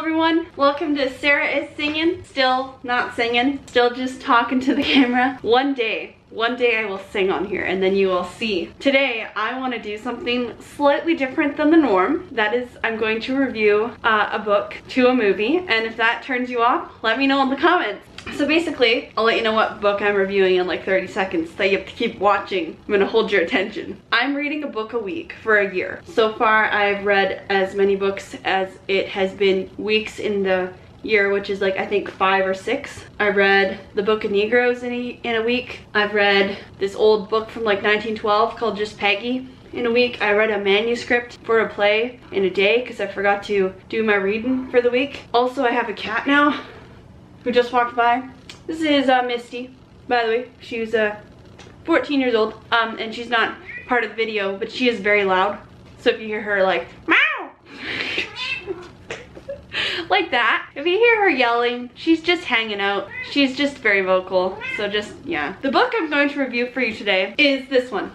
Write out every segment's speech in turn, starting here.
everyone, welcome to Sarah is Singing. Still not singing, still just talking to the camera. One day I will sing on here and then you will see. Today I want to do something slightly different than the norm. That is, I'm going to review a book to a movie, and if that turns you off, let me know in the comments. So basically, I'll let you know what book I'm reviewing in like 30 seconds, so you have to keep watching. I'm gonna hold your attention. I'm reading a book a week for a year. So far, I've read as many books as it has been weeks in the year, which is like I think 5 or 6. I read the Book of Negroes in a week. I've read this old book from like 1912 called Just Peggy in a week. I read a manuscript for a play in a day because I forgot to do my reading for the week. Also, I have a cat now who just walked by. This is Misty, by the way. She's 14 years old, and she's not part of the video, but she is very loud. So if you hear her like, meow, like that. If you hear her yelling, she's just hanging out. She's just very vocal, so just, yeah. The book I'm going to review for you today is this one,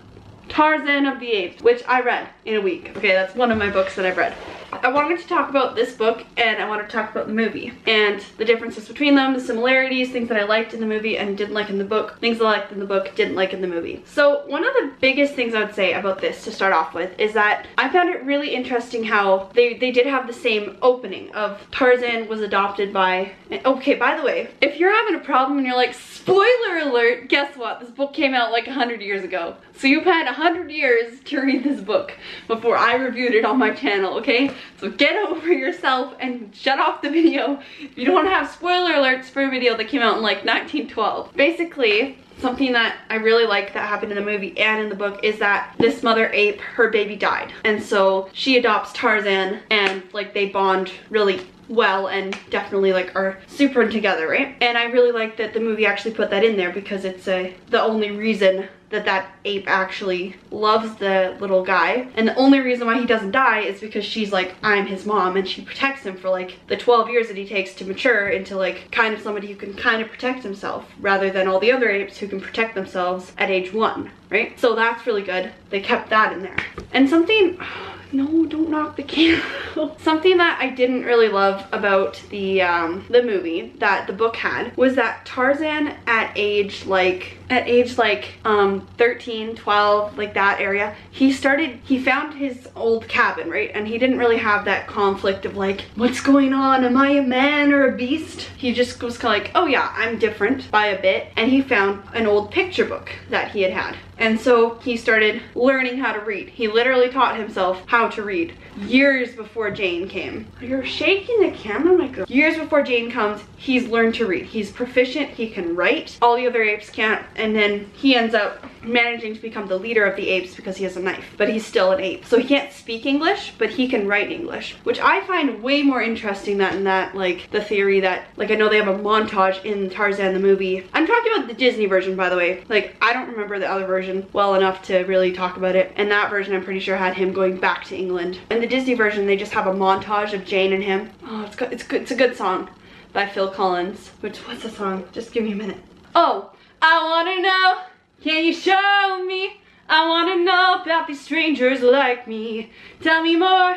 Tarzan of the Apes, which I read in a week. Okay, that's one of my books that I've read. I wanted to talk about this book and I wanted to talk about the movie and the differences between them, the similarities, things that I liked in the movie and didn't like in the book, things I liked in the book, didn't like in the movie. So one of the biggest things I would say about this to start off with is that I found it really interesting how they did have the same opening of Tarzan was adopted by, okay, by the way, if you're having a problem and you're like, spoiler alert, guess what? This book came out like 100 years ago. So you've had 100 years to read this book before I reviewed it on my channel, okay? So get over yourself and shut off the video if you don't want to have spoiler alerts for a video that came out in like 1912. Basically, something that I really like that happened in the movie and in the book is that this mother ape, her baby died. And so she adopts Tarzan and like they bond really well and definitely like are super together, right? And I really like that the movie actually put that in there because it's the only reason that ape actually loves the little guy, and the only reason why he doesn't die is because she's like, I'm his mom, and she protects him for like the 12 years that he takes to mature into like kind of somebody who can kind of protect himself rather than all the other apes who can protect themselves at age 1, right? So that's really good. They kept that in there. And something, no, don't knock the candle. Something that I didn't really love about the movie that the book had was that Tarzan at age 13, 12, like that area, he found his old cabin, right? And he didn't really have that conflict of like, what's going on? Am I a man or a beast? He just was kind of like, oh yeah, I'm different by a bit. And he found an old picture book that he had. And so he started learning how to read. He literally taught himself how to read years before Jane came. You're shaking the camera, my girl. Years before Jane comes, he's learned to read. He's proficient, he can write. All the other apes can't, and then he ends up managing to become the leader of the apes because he has a knife, but he's still an ape. So he can't speak English, but he can write English, which I find way more interesting than that, like the theory that, like I know they have a montage in Tarzan the movie. I'm talking about the Disney version, by the way. Like I don't remember the other version well enough to really talk about it. And that version I'm pretty sure had him going back to England. In the Disney version, they just have a montage of Jane and him. Oh, it's good. It's a good song by Phil Collins. What's the song? Just give me a minute. Oh, I wanna know, can you show me? I wanna know about these strangers like me. Tell me more,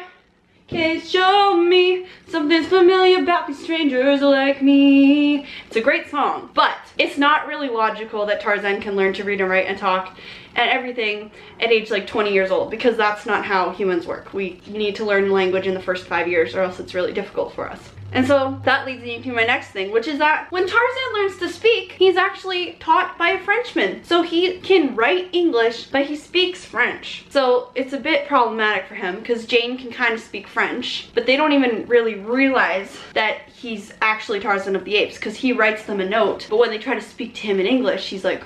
can you show me? Something's familiar about these strangers like me. It's a great song, but it's not really logical that Tarzan can learn to read and write and talk and everything at age like 20 years old, because that's not how humans work. We need to learn language in the first 5 years or else it's really difficult for us. And so that leads me to my next thing, which is that when Tarzan learns to speak, he's actually taught by a Frenchman. So he can write English, but he speaks French. So it's a bit problematic for him because Jane can kind of speak French, but they don't even really realize that he's actually Tarzan of the Apes because he writes them a note. But when they try to speak to him in English, he's like,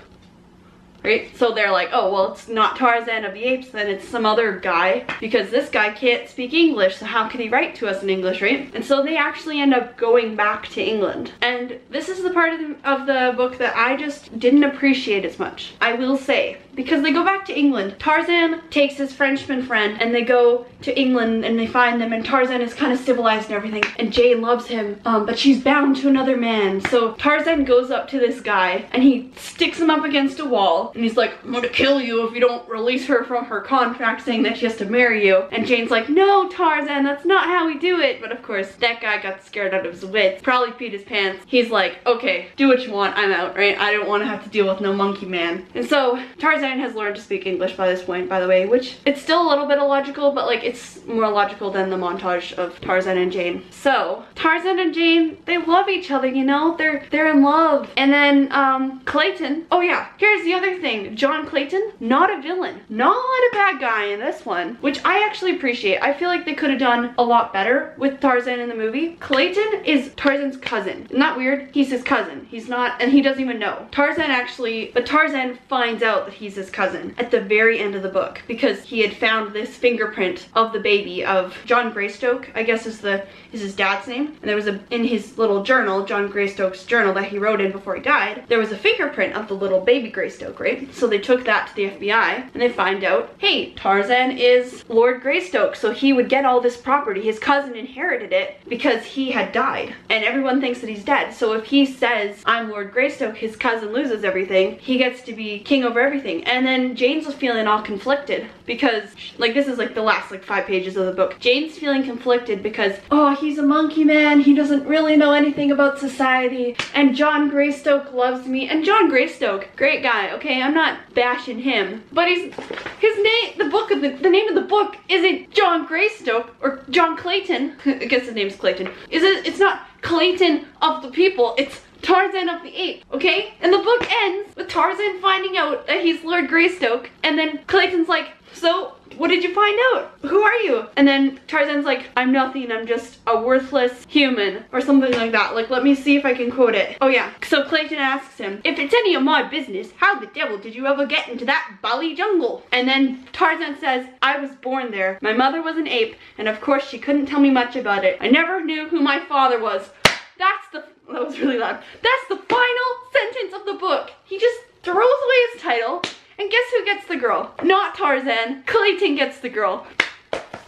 right? So they're like, oh, well, it's not Tarzan of the Apes, then it's some other guy, because this guy can't speak English, so how can he write to us in English, right? And so they actually end up going back to England. And this is the part of the book that I just didn't appreciate as much, I will say. Because they go back to England. Tarzan takes his Frenchman friend and they go to England and they find them, and Tarzan is kind of civilized and everything, and Jane loves him, but she's bound to another man. So Tarzan goes up to this guy and he sticks him up against a wall And he's like, I'm gonna kill you if you don't release her from her contract saying that she has to marry you. And Jane's like, no, Tarzan, that's not how we do it. But of course, that guy got scared out of his wits, probably peed his pants. He's like, okay, do what you want, I'm out, right? I don't want to have to deal with no monkey man. And so Tarzan has learned to speak English by this point, by the way, which it's still a little bit illogical, but like it's more logical than the montage of Tarzan and Jane. So Tarzan and Jane, they love each other, you know, they're in love. And then Clayton, oh yeah, here's the other thing. John Clayton, not a villain, not a bad guy in this one, which I actually appreciate. I feel like they could have done a lot better with Tarzan in the movie. Clayton is Tarzan's cousin. Isn't that weird? He's his cousin. He's not, and he doesn't even know. But Tarzan finds out that he's his cousin at the very end of the book because he had found this fingerprint of the baby of John Greystoke, I guess is his dad's name. And there was in his little journal, John Greystoke's journal that he wrote in before he died, there was a fingerprint of the little baby Greystoke, right? So they took that to the FBI and they find out, hey, Tarzan is Lord Greystoke, so he would get all this property. His cousin inherited it because he had died and everyone thinks that he's dead. So if he says, I'm Lord Greystoke, his cousin loses everything, he gets to be king over everything. And then Jane's feeling all conflicted because, like, this is like the last like 5 pages of the book. Jane's feeling conflicted because, oh, he's a monkey man, he doesn't really know anything about society, and John Greystoke loves me. And John Greystoke, great guy, okay, I'm not bashing him, but his name, the name of the book isn't John Greystoke or John Clayton. I guess his name's Clayton. It's not Clayton of the People, it's Tarzan of the Apes, okay? And the book ends with Tarzan finding out that he's Lord Greystoke, and then Clayton's like, so what did you find out? Who are you? And then Tarzan's like, I'm nothing, I'm just a worthless human, or something like that. Like, let me see if I can quote it. Oh yeah, so Clayton asks him, if it's any of my business, how the devil did you ever get into that bally jungle? And then Tarzan says, I was born there. My mother was an ape, and of course she couldn't tell me much about it. I never knew who my father was. That was really loud. That's the final sentence of the book. He just throws away his title, and guess who gets the girl? Not Tarzan. Clayton gets the girl.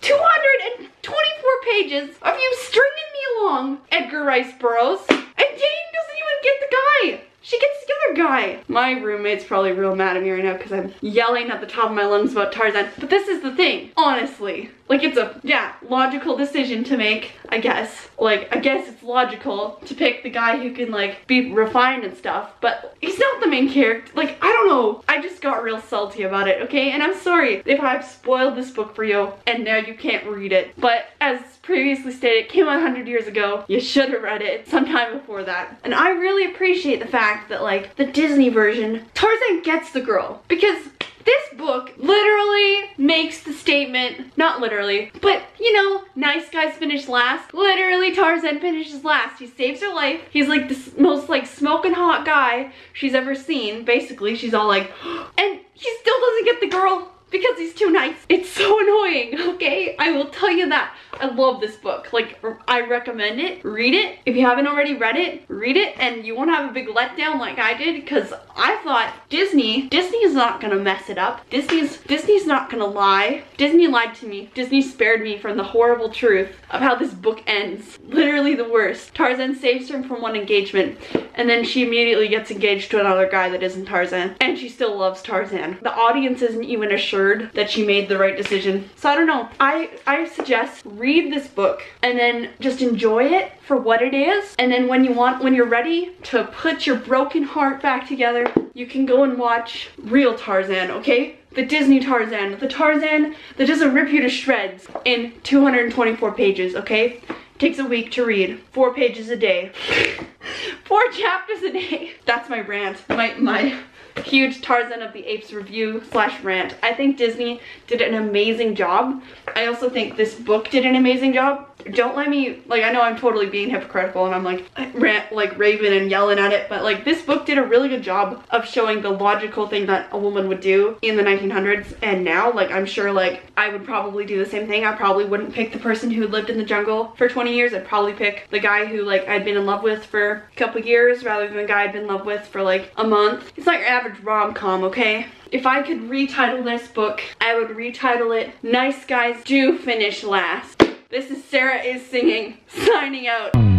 224 pages of you stringing me along, Edgar Rice Burroughs, and Jane doesn't even get the guy. She gets the other guy. My roommate's probably real mad at me right now because I'm yelling at the top of my lungs about Tarzan. But this is the thing, honestly. Like, it's a, yeah, logical decision to make, I guess. Like, I guess it's logical to pick the guy who can, like, be refined and stuff. But he's not the main character. Like, I don't know. I just got real salty about it, okay? And I'm sorry if I've spoiled this book for you and now you can't read it. But as previously stated, it came out 100 years ago. You should have read it sometime before that. And I really appreciate the fact that, like, the Disney version, Tarzan gets the girl. Because this book literally makes the statement, not literally, but you know, nice guys finish last. Literally, Tarzan finishes last. He saves her life. He's like the most like smoking hot guy she's ever seen. Basically, she's all like, and he still doesn't get the girl because he's too nice. It's so annoying, okay? I will tell you that. I love this book. Like, I recommend it. Read it. If you haven't already read it, read it, and you won't have a big letdown like I did, because I thought Disney is not gonna mess it up. Disney's not gonna lie. Disney lied to me. Disney spared me from the horrible truth of how this book ends. Literally the worst. Tarzan saves her from one engagement, and then she immediately gets engaged to another guy that isn't Tarzan, and she still loves Tarzan. The audience isn't even assured that she made the right decision. So I don't know. I suggest read this book and then just enjoy it for what it is, and then when you're ready to put your broken heart back together, you can go and watch real Tarzan, okay? The Disney Tarzan, the Tarzan that doesn't rip you to shreds in 224 pages, okay? Takes a week to read, 4 pages a day, 4 chapters a day. That's my rant, my huge Tarzan of the Apes review / rant. I think Disney did an amazing job. I also think this book did an amazing job. Don't let me, like, I know I'm totally being hypocritical and I'm like raving and yelling at it, but like this book did a really good job of showing the logical thing that a woman would do in the 1900s and now. Like, I'm sure like I would probably do the same thing. I probably wouldn't pick the person who lived in the jungle for 20 years. I'd probably pick the guy who like I'd been in love with for a couple years rather than the guy I'd been in love with for like a month. It's not your average rom-com, okay? If I could retitle this book, I would retitle it Nice Guys Do Finish Last. This is Sarah Is Singing, signing out.